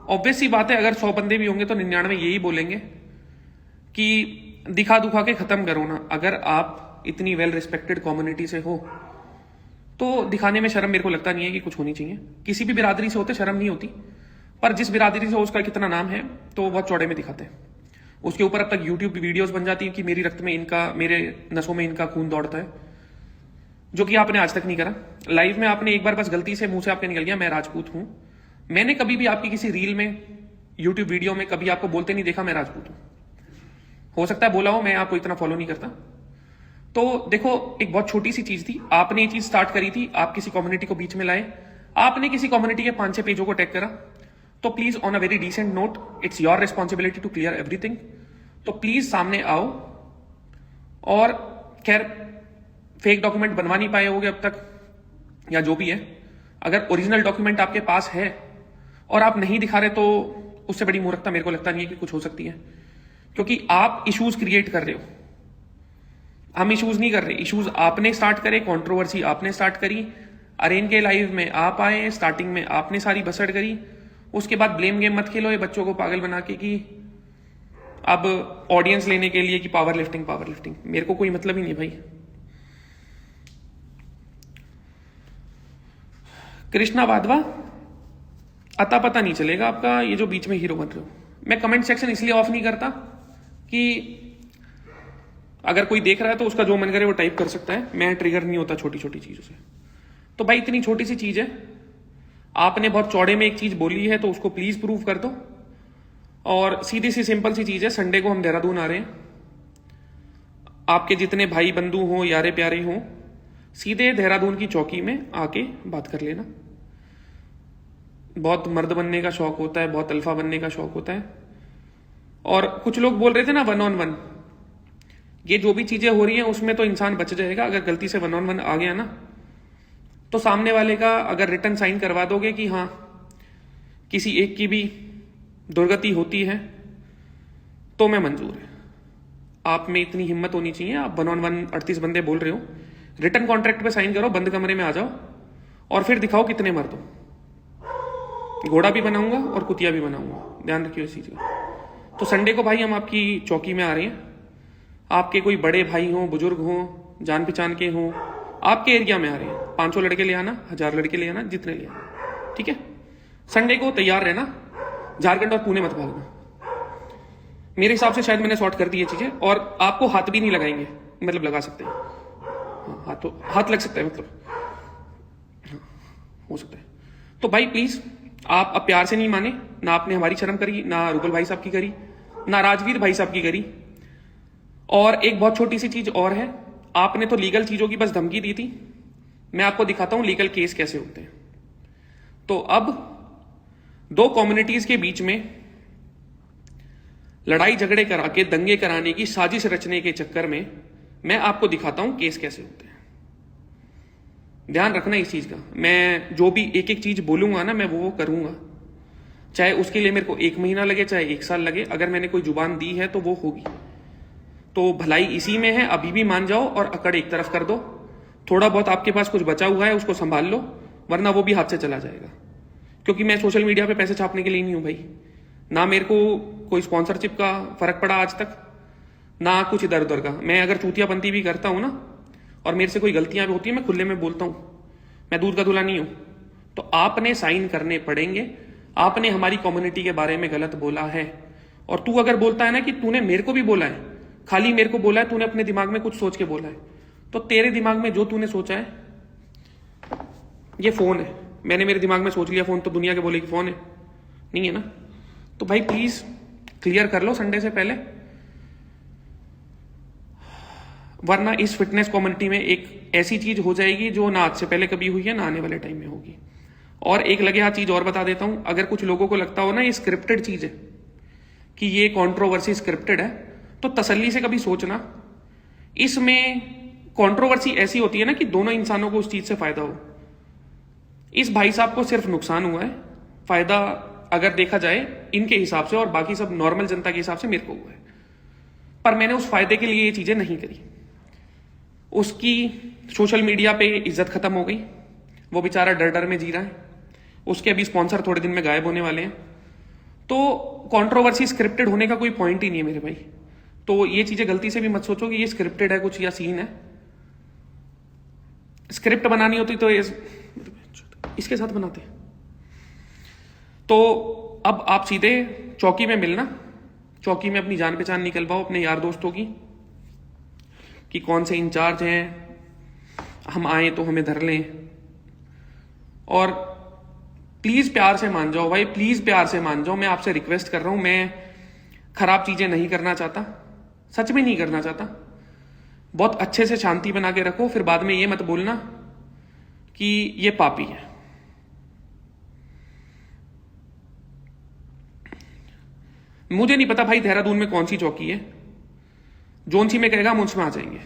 Obvious सी बात है, अगर 100 बंदे भी होंगे तो 99 यही बोलेंगे कि दिखा दुखा के खत्म करो ना। अगर आप इतनी वेल रिस्पेक्टेड कम्युनिटी से हो तो दिखाने में शर्म मेरे को लगता नहीं है कि कुछ होनी चाहिए। किसी भी बिरादरी से होते शर्म नहीं होती, पर जिस बिरादरी से उसका कितना नाम है तो बहुत चौड़े में दिखाते हैं। उसके ऊपर अब तक यूट्यूब वीडियोस बन जाती है कि मेरी रक्त में इनका, मेरे नसों में इनका खून दौड़ता है, जो कि आपने आज तक नहीं करा। लाइव में आपने एक बार बस गलती से मुंह से आपके निकल गया मैं राजपूत हूं। मैंने कभी भी आपकी किसी रील में, यूट्यूब वीडियो में कभी आपको बोलते नहीं देखा मैं राजपूत हूं। हो सकता है बोला हो, मैं आपको इतना फॉलो नहीं करता। तो देखो, एक बहुत छोटी सी चीज थी, आपने ये चीज स्टार्ट करी थी, आप किसी कम्युनिटी को बीच में लाए, आपने किसी कम्युनिटी के 5-6 पेजों को टैग करा, तो please on a very decent note, it's your responsibility to clear everything. तो प्लीज सामने आओ। और खैर फेक डॉक्यूमेंट बनवा नहीं पाए होगे अब तक, या जो भी है, अगर ओरिजिनल डॉक्यूमेंट आपके पास है और आप नहीं दिखा रहे तो उससे बड़ी मूर्खता मेरे को लगता नहीं है कि कुछ हो सकती है, क्योंकि आप इश्यूज क्रिएट कर रहे हो, हम इश्यूज नहीं कर रहे। इश्यूज आपने स्टार्ट करे, कंट्रोवर्सी आपने स्टार्ट करी, अरेन के लाइव में आप आए, स्टार्टिंग में आपने सारी बसड़ करी, उसके बाद ब्लेम गेम मत खेलो ये बच्चों को पागल बना के कि अब ऑडियंस लेने के लिए कि पावर लिफ्टिंग। मेरे को कोई मतलब ही नहीं भाई। कृष्णा वाधवा, अता पता नहीं चलेगा आपका, ये जो बीच में हीरो बन रहे हो। मैं कमेंट सेक्शन इसलिए ऑफ नहीं करता कि अगर कोई देख रहा है तो उसका जो मन करे वो टाइप कर सकता है, मैं ट्रिगर नहीं होता छोटी छोटी चीजों से। तो भाई इतनी छोटी सी चीज है, आपने बहुत चौड़े में एक चीज बोली है तो उसको प्लीज प्रूव कर दो। और सीधी सी सिंपल सी चीज है, संडे को हम देहरादून आ रहे हैं, आपके जितने भाई बंधु हो, यारे प्यारे हो, सीधे देहरादून की चौकी में आके बात कर लेना। बहुत मर्द बनने का शौक होता है, बहुत अल्फा बनने का शौक होता है। और कुछ लोग बोल रहे थे ना 1-on-1, ये जो भी चीजें हो रही हैं उसमें तो इंसान बच जाएगा। अगर गलती से 1-on-1 आ गया ना तो सामने वाले का अगर रिटर्न साइन करवा दोगे कि हाँ किसी एक की भी दुर्गति होती है तो मैं मंजूर है। आप में इतनी हिम्मत होनी चाहिए, आप 1-on-1 38 बंदे बोल रहे हो, रिटर्न कॉन्ट्रैक्ट पे साइन करो, बंद कमरे में आ जाओ और फिर दिखाओ कितने मर्द हो। घोड़ा भी बनाऊंगा और कुतिया भी बनाऊंगा, ध्यान रखियो इस चीज का। तो संडे को भाई हम आपकी चौकी में आ रहे हैं, आपके कोई बड़े भाई हो, बुजुर्ग हो, जान पहचान के हो, आपके एरिया में आ रहे हैं। 500 लड़के ले आना, 1000 लड़के ले आना, जितने ले आना, ठीक है। संडे को तैयार रहना, झारखंड और पुणे मत भागना। मेरे हिसाब से शायद मैंने सॉर्ट कर दी ये चीजें, और आपको हाथ भी नहीं लगाएंगे, मतलब लगा सकते हैं, हाँ, हाथ लग सकता है, मतलब हो सकता है। तो भाई प्लीज आप अब प्यार से नहीं माने, ना आपने हमारी शर्म करी, ना रूबल भाई साहब की करी, ना राजवीर भाई साहब की करी। और एक बहुत छोटी सी चीज और है, आपने तो लीगल चीजों की बस धमकी दी थी, मैं आपको दिखाता हूं लीगल केस कैसे होते हैं। तो अब दो कम्युनिटीज के बीच में लड़ाई झगड़े करा के दंगे कराने की साजिश रचने के चक्कर में मैं आपको दिखाता हूं केस कैसे होते हैं। ध्यान रखना इस चीज का, मैं जो भी एक एक चीज बोलूंगा ना मैं वो करूंगा, चाहे उसके लिए मेरे को 1 महीना लगे, चाहे 1 साल लगे। अगर मैंने कोई जुबान दी है तो वो होगी। तो भलाई इसी में है, अभी भी मान जाओ और अकड़ एक तरफ कर दो। थोड़ा बहुत आपके पास कुछ बचा हुआ है उसको संभाल लो, वरना वो भी हाथ से चला जाएगा। क्योंकि मैं सोशल मीडिया पे पैसे छापने के लिए नहीं हूं भाई, ना मेरे को कोई स्पॉन्सरशिप का फर्क पड़ा आज तक, ना कुछ इधर उधर का। मैं अगर चूतियापंती भी करता हूं ना और मेरे से कोई गलतियां भी होती है, मैं खुले में बोलता हूं, मैं दूध का धुला नहीं हूं। तो आपने साइन करने पड़ेंगे। आपने हमारी कम्युनिटी के बारे में गलत बोला है, और तू अगर बोलता है ना कि तूने मेरे को भी बोला है, खाली मेरे को बोला है, तूने अपने दिमाग में कुछ सोच के बोला है, तो तेरे दिमाग में जो तूने सोचा है, ये फोन है, मैंने मेरे दिमाग में सोच लिया फोन, तो दुनिया के बोले कि फोन है, नहीं है ना। तो भाई प्लीज क्लियर कर लो संडे से पहले, वरना इस फिटनेस कम्युनिटी में एक ऐसी चीज हो जाएगी जो ना आज से पहले कभी हुई है, ना आने वाले टाइम में होगी। और एक लगे हाथ चीज और बता देता हूं, अगर कुछ लोगों को लगता हो ना ये स्क्रिप्टेड चीज है, कि ये कंट्रोवर्सी स्क्रिप्टेड है, तो तसल्ली से कभी सोचना, इसमें कंट्रोवर्सी ऐसी होती है ना कि दोनों इंसानों को उस चीज से फायदा हो। इस भाई साहब को सिर्फ नुकसान हुआ है, फायदा अगर देखा जाए इनके हिसाब से और बाकी सब नॉर्मल जनता के हिसाब से मेरे को हुआ है। पर मैंने उस फायदे के लिए ये चीजें नहीं करी। उसकी सोशल मीडिया पे इज्जत खत्म हो गई, वो बेचारा डर डर में जी रहा है। उसके अभी स्पॉन्सर थोड़े दिन में गायब होने वाले हैं, तो कंट्रोवर्सी स्क्रिप्टेड होने का कोई पॉइंट ही नहीं है मेरे भाई। तो ये चीजें गलती से भी मत सोचो कि ये स्क्रिप्टेड है कुछ या सीन है। स्क्रिप्ट बनानी होती तो इसके साथ बनाते। तो अब आप सीधे चौकी में मिलना, चौकी में अपनी जान पहचान निकलवाओ अपने यार दोस्तों की कि कौन से इंचार्ज हैं, हम आए तो हमें धर लें। और प्लीज प्यार से मान जाओ भाई, प्लीज प्यार से मान जाओ, मैं आपसे रिक्वेस्ट कर रहा हूं। मैं खराब चीजें नहीं करना चाहता, सच में नहीं करना चाहता। बहुत अच्छे से शांति बना के रखो, फिर बाद में ये मत बोलना कि ये पापी है। मुझे नहीं पता भाई देहरादून में कौन सी चौकी है, जोन सी में कहेगा हम उसमें आ जाएंगे।